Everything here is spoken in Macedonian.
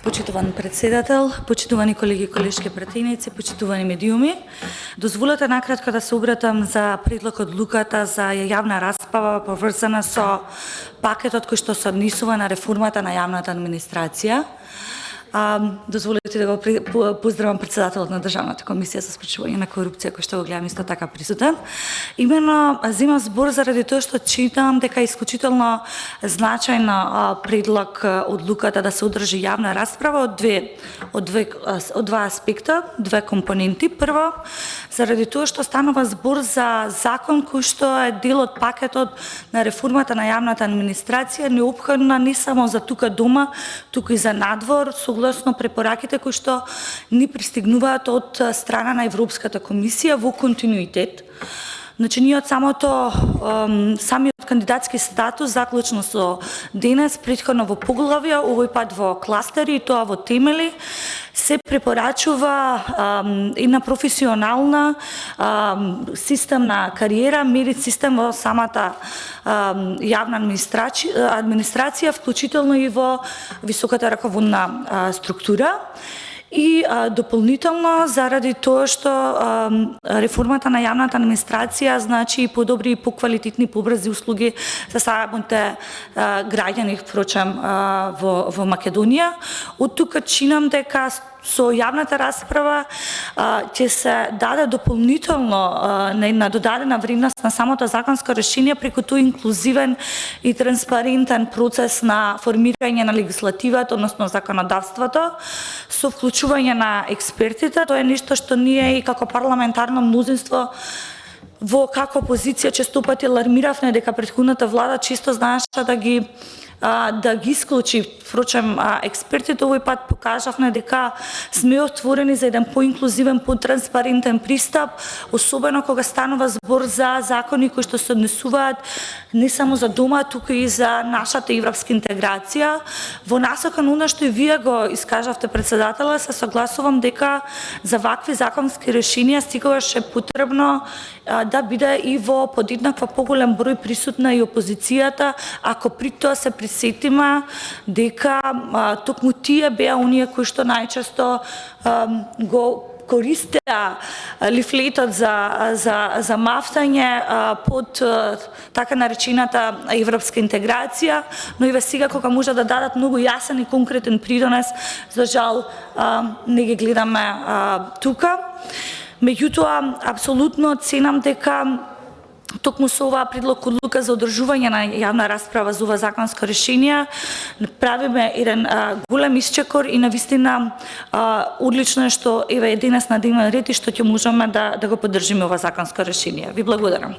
Почитуван председател, почитувани колеги и колешки пратеници, почитувани медиуми, дозволете накратко да се обратам за предлог одлуката за јавна расправа поврзана со пакетот кој што се однесува на реформата на јавната администрација. Дозволете да го поздравам председателот на Државната комисија за спречување на корупција, кој што го гледам исто така присутен. Именно земам збор заради тоа што читам дека е исклучително значајна предлог одлуката да се одржи јавна расправа од два аспекта, две компоненти. Прво, заради тоа што станува збор за закон кој што е дел од пакетот на реформата на јавната администрација, неопходна не само за тука дома, туку и за надвор, согласно препораките кои што ни пристигнуваат од страна на Европската комисија во континуитет. Значи, ние од самиот кандидатски статус, заклучно со денес, претходно во поглавја, овој пат во кластери и тоа во темели, се препорачува една професионална системна кариера, мерит систем во самата јавна администрација, вклучително и во високата раководна структура. И дополнително, заради тоа што реформата на јавната администрација значи и подобри и поквалитетни, побрзи услуги за самите граѓани, впрочем, во Македонија. Од тука чинам дека со јавната расправа ќе се даде дополнително на додадена вредност на самото законско решение преку тој инклузивен и транспарентен процес на формирање на легислативата, односно законодавството, со вклучување на експертите. Тоа е нешто што ние и како парламентарно мнозинство во како опозиција често пати алармиравме дека претходната влада често знаеше да ги исклучи. Впрочем, експертите овој пат покажавме дека сме отворени за еден поинклузивен, потранспарентен пристап, особено кога станува збор за закони кои што се однесуваат не само за дома, туку и за нашата европска интеграција. Во насока на она што и вие го искажавте, председателя, се согласувам дека за вакви законски решенија секогаш е потребно да биде и во подеднаква поголем број присутна и опозицијата, ако при тоа се присетиме дека токму тие беа оние кои што најчесто го користеа лифлетот за мафтање под така наречената европска интеграција, но и сега кога може да дадат многу јасен и конкретен придонес, за жал не ги гледаме тука. Меѓутоа, апсолутно ценам дека токму со оваа предлог одлука за одржување на јавна расправа за ова законско решение правиме еден голем исчекор и навистина одлично е што еве денес на дневен ред и што ќе можеме да го поддржиме ова законско решение. Ви благодарам.